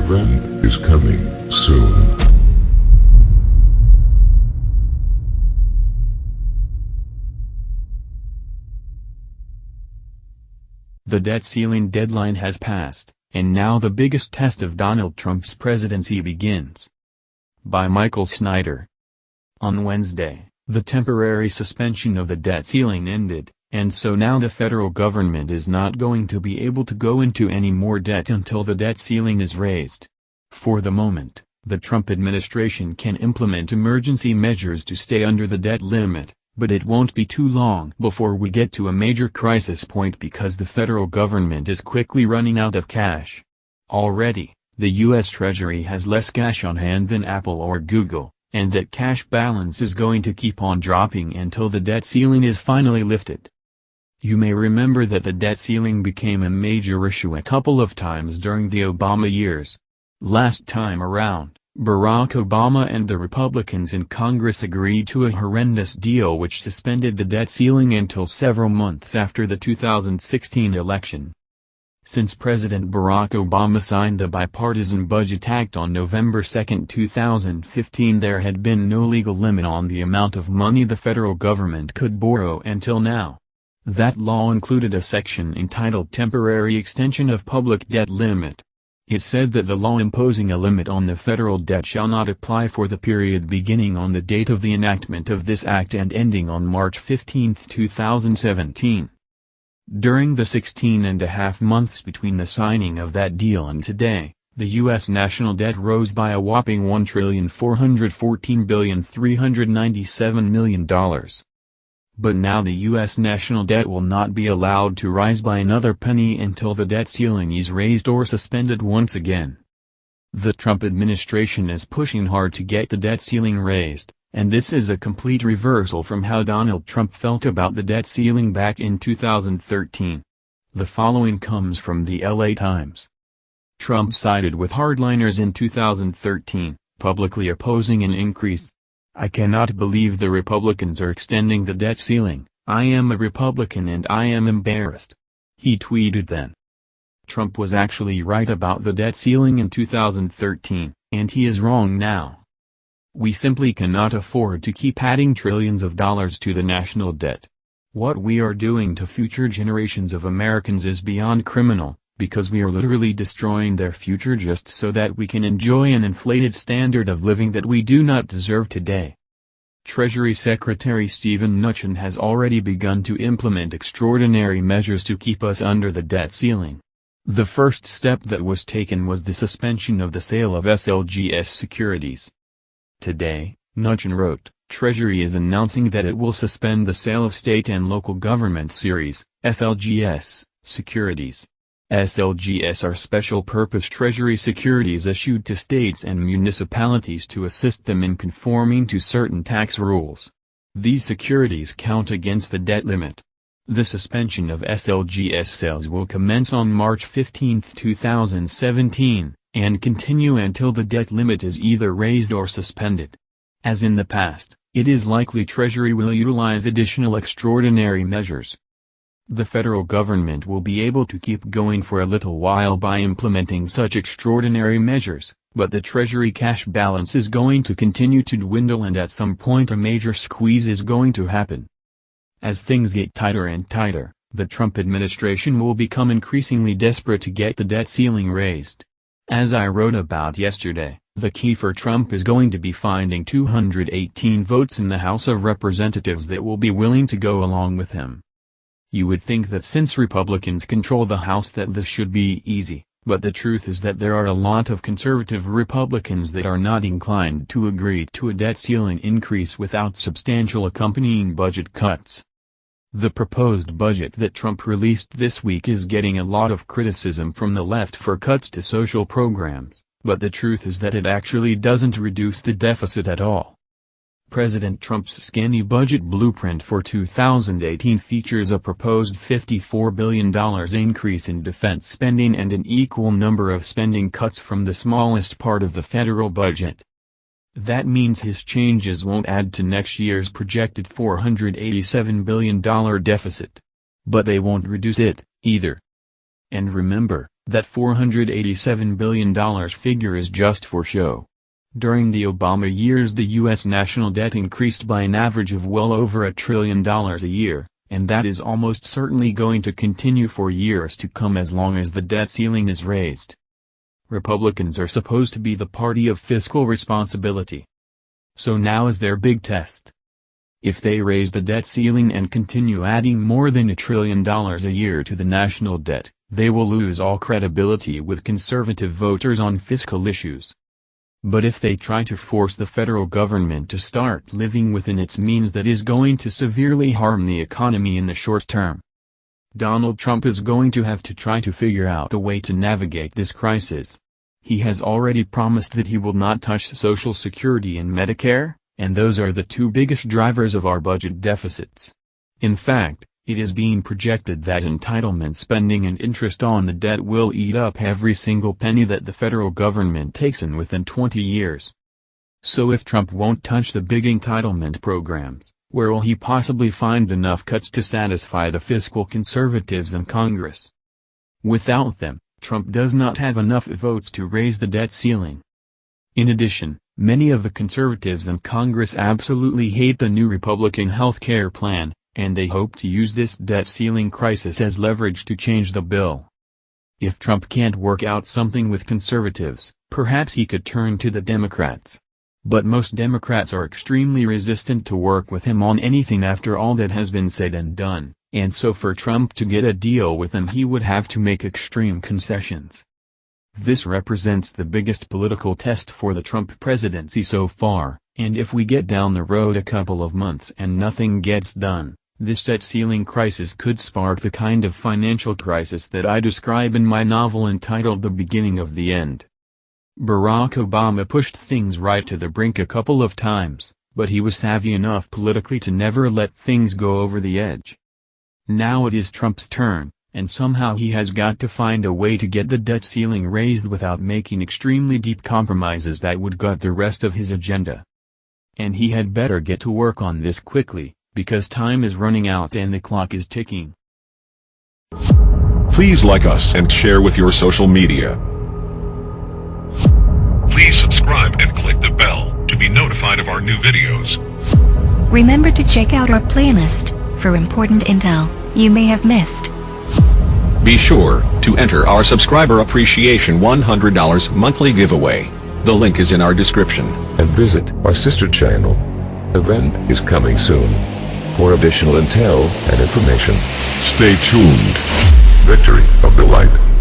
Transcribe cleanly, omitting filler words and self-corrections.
friend is coming soon. The debt ceiling deadline has passed, and now the biggest test of Donald Trump's presidency begins. By Michael Snyder. On Wednesday, the temporary suspension of the debt ceiling ended, and so now the federal government is not going to be able to go into any more debt until the debt ceiling is raised. For the moment, the Trump administration can implement emergency measures to stay under the debt limit, but it won't be too long before we get to a major crisis point because the federal government is quickly running out of cash. Already, the U.S. Treasury has less cash on hand than Apple or Google, and that cash balance is going to keep on dropping until the debt ceiling is finally lifted. You may remember that the debt ceiling became a major issue a couple of times during the Obama years. Last time around, Barack Obama and the Republicans in Congress agreed to a horrendous deal which suspended the debt ceiling until several months after the 2016 election. Since President Barack Obama signed the Bipartisan Budget Act on November 2, 2015, there had been no legal limit on the amount of money the federal government could borrow until now. That law included a section entitled Temporary Extension of Public Debt Limit. It said that the law imposing a limit on the federal debt shall not apply for the period beginning on the date of the enactment of this act and ending on March 15, 2017. During the 16.5 months between the signing of that deal and today, the U.S. national debt rose by a whopping $1,414,397,000,000. But now the U.S. national debt will not be allowed to rise by another penny until the debt ceiling is raised or suspended once again. The Trump administration is pushing hard to get the debt ceiling raised, and this is a complete reversal from how Donald Trump felt about the debt ceiling back in 2013. The following comes from the LA Times. Trump sided with hardliners in 2013, publicly opposing an increase. "I cannot believe the Republicans are extending the debt ceiling. I am a Republican and I am embarrassed," he tweeted then. Trump was actually right about the debt ceiling in 2013, and he is wrong now. We simply cannot afford to keep adding trillions of dollars to the national debt. What we are doing to future generations of Americans is beyond criminal, because we are literally destroying their future just so that we can enjoy an inflated standard of living that we do not deserve today. Treasury Secretary Steven Mnuchin has already begun to implement extraordinary measures to keep us under the debt ceiling. The first step that was taken was the suspension of the sale of SLGS securities. Today, Mnuchin wrote, Treasury is announcing that it will suspend the sale of state and local government series, SLGS, securities. SLGS are special-purpose Treasury securities issued to states and municipalities to assist them in conforming to certain tax rules. These securities count against the debt limit. The suspension of SLGS sales will commence on March 15, 2017, and continue until the debt limit is either raised or suspended. As in the past, it is likely Treasury will utilize additional extraordinary measures. The federal government will be able to keep going for a little while by implementing such extraordinary measures, but the Treasury cash balance is going to continue to dwindle and at some point a major squeeze is going to happen. As things get tighter and tighter, the Trump administration will become increasingly desperate to get the debt ceiling raised. As I wrote about yesterday, the key for Trump is going to be finding 218 votes in the House of Representatives that will be willing to go along with him. You would think that since Republicans control the House that this should be easy, but the truth is that there are a lot of conservative Republicans that are not inclined to agree to a debt ceiling increase without substantial accompanying budget cuts. The proposed budget that Trump released this week is getting a lot of criticism from the left for cuts to social programs, but the truth is that it actually doesn't reduce the deficit at all. President Trump's skinny budget blueprint for 2018 features a proposed $54 billion increase in defense spending and an equal number of spending cuts from the smallest part of the federal budget. That means his changes won't add to next year's projected $487 billion deficit. But they won't reduce it, either. And remember, That $487 billion figure is just for show. During the Obama years the U.S. national debt increased by an average of well over $1 trillion a year, and that is almost certainly going to continue for years to come as long as the debt ceiling is raised. Republicans are supposed to be the party of fiscal responsibility. So now is their big test. If they raise the debt ceiling and continue adding more than $1 trillion a year to the national debt, they will lose all credibility with conservative voters on fiscal issues. But if they try to force the federal government to start living within its means, that is going to severely harm the economy in the short term. Donald Trump is going to have to try to figure out a way to navigate this crisis. He has already promised that he will not touch Social Security and Medicare, and those are the two biggest drivers of our budget deficits. In fact, it is being projected that entitlement spending and interest on the debt will eat up every single penny that the federal government takes in within 20 years. So if Trump won't touch the big entitlement programs, where will he possibly find enough cuts to satisfy the fiscal conservatives in Congress? Without them, Trump does not have enough votes to raise the debt ceiling. In addition, many of the conservatives in Congress absolutely hate the new Republican health care plan, and they hope to use this debt ceiling crisis as leverage to change the bill. If Trump can't work out something with conservatives, perhaps he could turn to the Democrats. But most Democrats are extremely resistant to work with him on anything after all that has been said and done, and so for Trump to get a deal with them he would have to make extreme concessions. This represents the biggest political test for the Trump presidency so far, and if we get down the road a couple of months and nothing gets done, this debt ceiling crisis could spark the kind of financial crisis that I describe in my novel entitled The Beginning of the End. Barack Obama pushed things right to the brink a couple of times, but he was savvy enough politically to never let things go over the edge. Now it is Trump's turn, and somehow he has got to find a way to get the debt ceiling raised without making extremely deep compromises that would gut the rest of his agenda. And he had better get to work on this quickly, because time is running out and the clock is ticking. Please like us and share with your social media. Please subscribe and click the bell to be notified of our new videos. Remember to check out our playlist for important intel you may have missed. Be sure to enter our subscriber appreciation $100 monthly giveaway. The link is in our description. And visit our sister channel. Event is coming soon. For additional intel and information, Stay tuned. Victory of the Light.